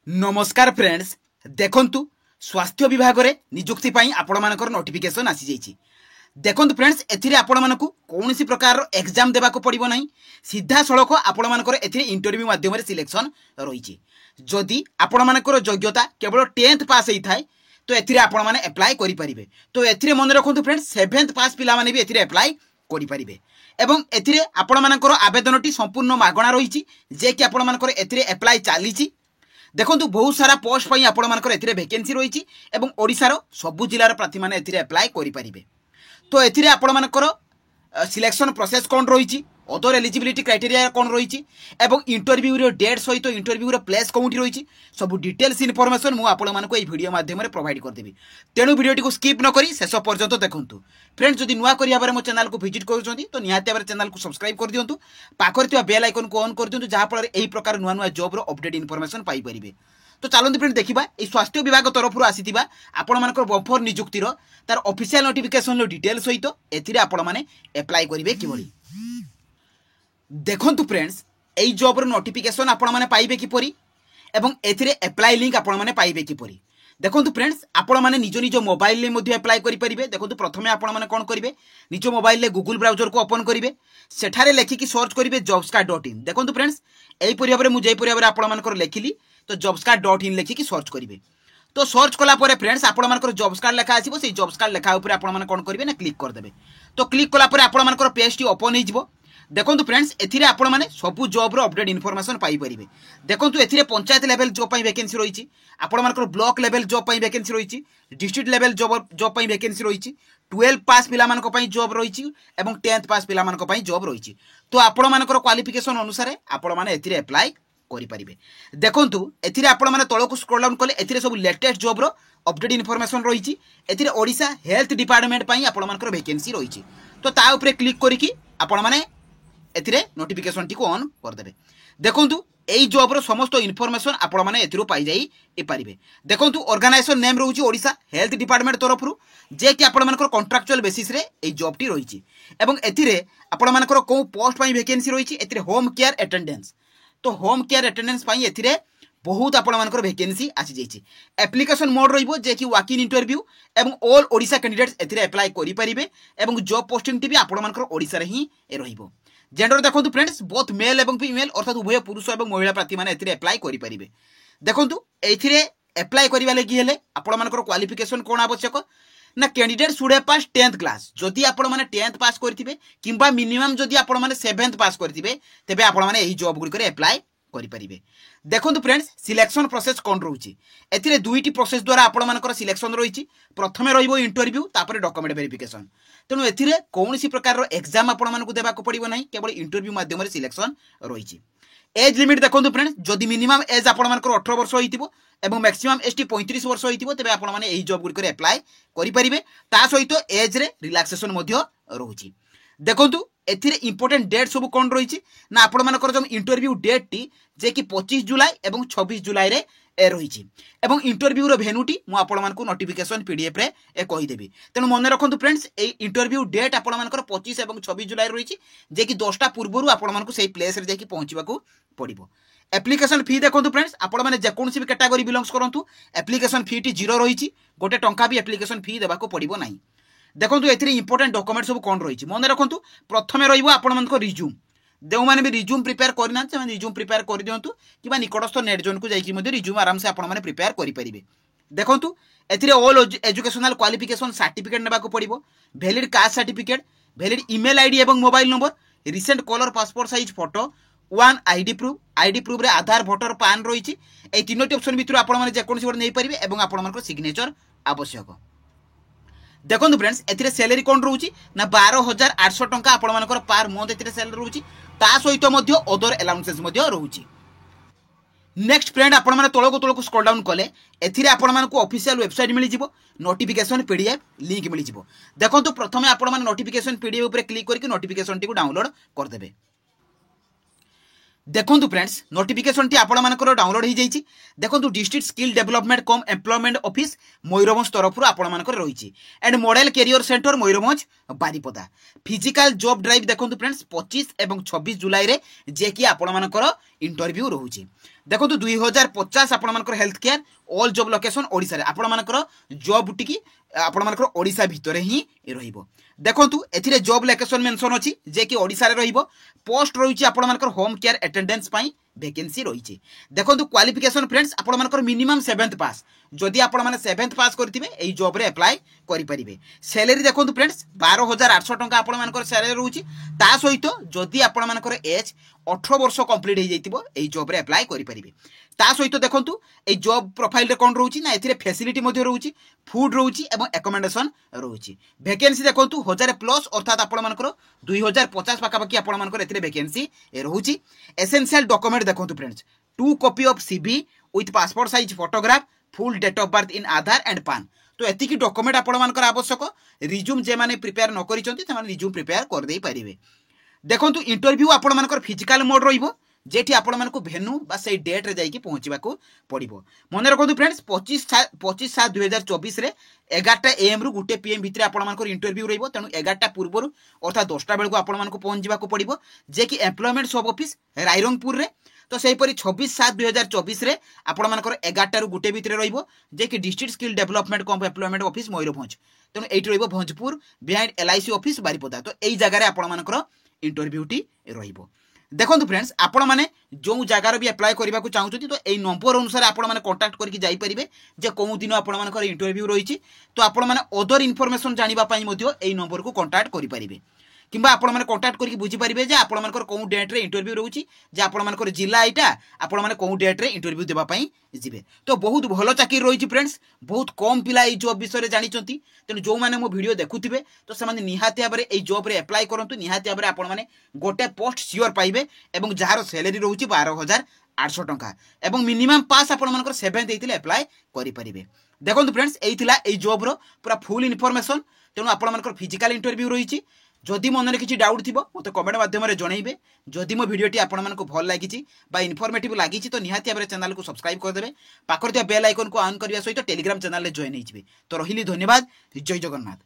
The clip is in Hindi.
नमस्कार फ्रेंड्स देखंतु स्वास्थ्य विभाग रे नियुक्ति पाई आपण मानकर नोटिफिकेशन आसी जाईची। देखंतु फ्रेंड्स एथिरे आपण मानकु कोनोसी प्रकार एग्जाम देबा को पड़िबो नाही, सीधा सड़क आपण मानकर एथिरे इंटरव्यू माध्यम रे सिलेक्शन रहिची। जदि आपण मानकर योग्यता केवल 10th पास हेई थाए तो एथिरे आपण माने अप्लाई करि परिबे। तो एथिरे मन रखंतु फ्रेंड्स 7th पास पिला माने भी एथिरे अप्लाई करि परिबे एवं एथिरे आपण मानकर आवेदनटी संपूर्ण मागणा रहिची जे कि आपण मानकर एथिरे अप्लाई चालीची। देखो बहुत सारा पोस्ट पर आपण मानकर एथिरे वैकेंसी रही एवं ओडिशार सबु जिलार प्रार्थी माने एथिरे अप्लाई करि परिबे। तो एथिरे आपण मानकर सिलेक्शन प्रोसेस कौन रही, अदर एलिजिबिलिटी क्राइटेरिया कौन रही एवं इंटरव्यू रो डेट सहित इंटरव्यू रो प्लेस कौटी रही सब डिटेल्स इनफॉरमेशन मु आपण मानक ए वीडियो माध्यम रे प्रोवाइड कर देबी। तेणु वीडियोटी को स्किप न करी शेष पर्यंत देखंतु। फ्रेंड्स जदि नुआ करिया बारे मो चैनल को विजिट करूछंती तो निहाती भाबरे चैनल को सब्सक्राइब कर दियंतु, पाखरे थिबा बेल आइकन को ऑन कर दियंतु जहा फल एही प्रकार नुआ नुआ जॉब रो अपडेट इनफॉरमेशन पाई परिबे। तो चलते फ्रेंड देखा ये स्वास्थ्य विभाग तरफ आसी आपण मानकर बफर नियुक्तिर तार ऑफिशियल नोटिफिकेशन डिटेल सहित एथिरे आपण माने अप्लाई करिवे किभली। देखंतु फ्रेंड्स एई जॉब रो नोटिफिकेशन आपण माने पाइबे किपरि एवं एथिरे अप्लाई लिंक आपण माने पाइबे किपरि। देखंतु फ्रेंड्स आपण माने निज निज मोबाइल ले मध्ये अप्लाई करि परिबे। देखंतु प्रथमे आपण माने कोन करिवे, निज मोबाइल ले गूगल ब्राउजर को ओपन करिवे, सेठारे लेखिकी सर्च करिवे jobscard.in। देखंतु फ्रेंड्स एई परि भाबरे मु जेई परि भाबरे आपण मानकर लेखिली तो jobscard.in लेखिकी सर्च करिवे। तो सर्च कला परे फ्रेंड्स आपण मानकर जॉब्स कार्ड लेखा आसीबो, सेई जॉब्स कार्ड लेखा ऊपर आपण माने कोन करिवे ना क्लिक कर देबे। तो क्लिक कला परे आपण मानकर पेज टी ओपन हे जिवो। देखंतु फ्रेंड्स एथिरे आपण माने सबु जॉब रो अपडेट इनफॉरमेशन पाई परिबे। देखंतु एथिरे पंचायत लेवल जॉब पाई वैकेंसी रहिछि, आपण मानकर ब्लॉक लेवल जॉब पाई वैकेंसी रहिछि, डिस्ट्रिक्ट लेवल जॉब पाई वैकेंसी रहिछि, 12 पास पिला मानक पाई जॉब रहिछि एवं 10th पास पिला मानक पाई जॉब रहिछि। तो आपण मानकर क्वालिफिकेशन अनुसार आपण माने एथिरे अप्लाई करि परिबे। देखंतु एथिरे आपण माने तळको स्क्रॉल डाउन कले एथिरे सब लेटेस्ट जॉब रो अपडेट इनफॉरमेशन रहिछि। एथिरे ओडिशा हेल्थ डिपार्टमेंट पाई आपण मानकर वैकेंसी रहिछि। तो ता ऊपर क्लिक करिकि आपण माने एथिरे नोटिफिकेशन टी को ऑन कर देबे। देखंतु एई जॉब रो समस्त इनफॉरमेशन आपण माने एथिरो पाई जाई ए परिबे। देखंतु ऑर्गेनाइजेशन नेम रहउछि ओडिशा हेल्थ डिपार्टमेंट तरफरु जे कि आपण मानकर कॉन्ट्रैक्चुअल बेसिस रे एई जॉब टी रहिछि एवं एथिरे आपण मानकर को पोस्ट पाई वैकेंसी रहिछि। एथिरे होम केयर अटेंडेंस, तो होम केयर अटेंडेंस पाई एथिरे बहुत आपण मानकर वैकेंसी आसी जाइछि। एप्लिकेशन मोड रहिबो जे कि वॉक इन इंटरव्यू एवं ऑल ओडिशा कैंडिडेट्स एथिरे अप्लाई करि परिबे एवं जॉब पोस्टिंग टी भी आपण मानकर ओडिशा रे ही रहिबो। जेंडर देखंतु फ्रेंड्स बोथ मेल एवं फीमेल अर्थात उभय पुरुष एवं महिला प्रार्थी माने एथिरे अप्लाई करि परिबे। देखंतु एथिरे अप्लाई करिवा लागि हेले आपण मानकर क्वालिफिकेशन कोन आवश्यक ना candidate should have pass 10th class. जदि आपण माने 10th पास करथिबे किंबा मिनिमम जदि आपण माने 7th पास करथिबे तेबे आपण माने एही जॉब गुडी करे अप्लाई करि परिबे। देखंतु फ्रेंड्स सिलेक्शन प्रोसेस कोन रहउची, एथिरे दुईटी प्रोसेस द्वारा आपण मानकर सिलेक्शन रहिची। प्रथमे रहिबो इंटरव्यू तापर डॉक्यूमेंट वेरिफिकेशन। तेणु एथिरे कोनोसी प्रकार रो एग्जाम आपण मानकु देबा को पड़िबो नाही, केवल इंटरव्यू माध्यम रे सिलेक्शन रहिची। एज लिमिट देखंतु फ्रेंड्स जदि मिनिमम एज आपण मानकर 18 वर्ष होइतिबो एवं मैक्सिमम एज टी 35 वर्ष होइतिबो तेबे आपण माने एही जॉब गुडी करे अप्लाई करि परिबे। ता सहित एज रे रिलैक्सेशन मध्य रहउची। देखंतु एथिरे इंपोर्टेंट डेट सब कोन रहिछि ना आपण मानकर जम इंटरव्यू डेट टी जे कि 25 जुलाई एवं 26 जुलाई रे रहिछि एवं इंटरव्यू रो भेन्यूटी मु आपण मानकु नोटिफिकेशन पीडीएफ रे कहि देबी। तेनु मन रखंतु फ्रेंड्स ए इंटरव्यू डेट आपण मानकर 25 एवं 26 जुलाई रहिछि जे कि 10टा पूर्वरु आपण मानकु सेही प्लेस रे जाकी पहुंचीबाकू पड़िबो। एप्लिकेशन फी देखंतु फ्रेंड्स आपण माने जे कोनसी भी कैटेगरी बिलोंग्स करंतु एप्लिकेशन फी टी 0 रहिछि, गोटे टंका भी एप्लिकेशन फी देबाकू पड़िबो नाही। देखंतु एथिरे इंपोर्टेंट डॉक्यूमेंट सब कोन रहिछि मन रखंतु। प्रथमे रहिबो आपण मानको रिज्यूम, देउ माने भी रिज्यूम प्रिपेयर करना से माने रिज्यूम प्रिपेयर कर दियंतु किबा निकटस्थ नेट जोन को जाईकी मध्ये रिज्यूम आराम से आपण माने प्रिपेयर करि परिबे। देखंतु एथिरे ऑल एजुकेशनल क्वालिफिकेशन सर्टिफिकेट नेबा को पड़िबो, valid caste certificate, valid email ID एवं mobile number, recent colour passport size photo, one ID proof रे आधार वोटर पान रहिछि। ए तीनोटी ऑप्शन भितर आपण माने जे कोनसी नै परिबे एवं आपण मानको सिग्नेचर आवश्यक। देखो फ्रेंड्स एथिरे सैलरी कोन रहउची ना 12,800 टंका आपण मानकर पर मंथ एथिरे सैलरी रहउची। ता सहित मध्य अदर अलाउंसेस मध्य रहउची। नेक्स्ट फ्रेंड आपण माने तळको स्क्रॉल डाउन कले एथिरे आपण मानकु ऑफिशियल वेबसाइट मिलि जिवो, नोटिफिकेशन पीडीएफ लिंक मिलि जिवो। देखंतु प्रथमे आपण माने नोटिफिकेशन पीडीएफ ऊपर क्लिक करके नोटिफिकेशन टी को डाउनलोड कर देबे। देखंतु फ्रेंड्स नोटिफिकेशन टी आपण मानकर डाउनलोड हो जाइछि। देखंतु district skill development cum employment office Mayurbhanj तरफ आपण मानकर रहिछि and model career centre Mayurbhanj Baripada. Physical job drive देखंतु फ्रेंड्स 25 एवं 26 जुलाई रे जे कि आपण मानकर इंटरव्यू रोचे। देखो 2050 आपण health care all job location Odisha आपण जॉब टी आपण ओडिशा भितर ही रहिबो। देखंतु एथिरे जॉब लोकेशन मेंशन अछि जे कि ओडिशा रे रहिबो। पोस्ट रहिछि आपण होम केयर अटेंडेंस पई वैकेंसी रहिछि। देखंतु क्वालिफिकेशन फ्रेंड्स आपण मिनिमम 7th पास जदि आपण माने 7th पास करथिबे एई जॉब रे अप्लाई करि परिबे। सैलरी देखंतु फ्रेंड्स 12800 टंका आपण मानकर सैलरी रहउछि। ता सहित जदि आपण मानकर एज 18 वर्ष कंप्लीट हो जाइतिबो एई जॉब रे अप्लाई करि परिबे। ता सहित देखंतु एई जॉब प्रोफाइल रे कोन रहउछि ना एथिरे फैसिलिटी मध्ये रहउछि, फूड रहउछि एवं अकोमोडेशन रहउछि। वैकेंसी देखंतु 1000 प्लस अर्थात आपण मानकर 2050 पाका पाकी आपण मानकर एथिरे वैकेंसी रहउछि। एसेंशियल डॉक्यूमेंट देखंतु friends 2 copy of CV with passport size photograph, full date of birth in Aadhaar and PAN. तो एतिकी डॉक्यूमेंट आपण मानकर आवश्यक। रिज्यूम जे माने प्रिपेयर न करिसंती ते माने रिज्यूम प्रिपेयर कर देई परिबे। देखंतु इंटरव्यू आपण मानकर फिजिकल मोड रहिबो जेठी आपण मानकु भेन्यू बा सेई डेट रे जाई कि पहुंचीबाकू पड़िबो। मने रखंतु फ्रेंड्स 25/7/2024 रे 11टा AM रु 1 PM भितरे आपण मानकर इंटरव्यू रहिबो। तेनु 11टा पूर्वरु अर्थात 10टा बेलकु आपण मानकु पहुंचीबाकू पड़िबो जे कि एम्प्लॉयमेंट सब ऑफिस रायरंगपुर रे। तो सेही परी 26/7/2024 रे आपण मानकर 11टा रु 1 भितरे रहिबो जे कि district skill development cum employment office Mayurbhanj. तेनु एठी रहिबो भंजपुर बिहाइंड LIC ऑफिस बारिपदा। तो एई जगह रे आपण मानकर इंटरव्यू टी रहिबो। देखो फ्रेंड्स आपण मैंने जो जगार भी अप्लाई करने को चाहूँ तो यही नंबर अनुसार आपण मैंने कांटेक्ट करके जाइपारे जे कौ दिन आपण इंटरव्यू रही। तो आपण मैंने अदर इनफॉरमेशन जानापी यही नंबर को कांटेक्ट करेंगे किंबा आपण मैंने कांटेक्ट करके बुझीपारे जे आपण मानकर कौ डेट रे इंटरव्यू रोची जे आपण मानकर जिला एटा आपण माने कौ डेट रे इंटरव्यू देबा पई जिबे। तो बहुत भलो चाकरी रही फ्रेंड्स। बहुत कम पिला ए जॉब विषय जानिचंती। तेनु जो माने मो वीडियो देखुथिबे तो से माने निहाती भाबरे ए जॉब रे अप्लाई करंतु। निहाती भाबरे आपण माने गोटे पोस्ट सियोर पाइबे एवं जहार सैलरी रहउची 12800 टंका एवं मिनिमम पास आपण मानकर 7th देइतिले अप्लाई करि परिबे। देखंतु फ्रेंड्स एई थिला ए जॉब रो पूरा फुल इनफॉरमेशन। तेनु आपण मानकर फिजिकल इंटरव्यू रहिची। जदि मन में किसी डाउट थी मत कमेंट माध्यम जनइबे। जदि मो वीडियोटी आपण मानक भल लगी इनफॉर्मेटिव लगी तो निहाती भाव चैनल को सब्सक्राइब करदे। पाखर बेल आइकन को ऑन करने सहित टेलीग्राम चैनल जॉइन हो। तो रही धन्यवाद। जय जगन्नाथ।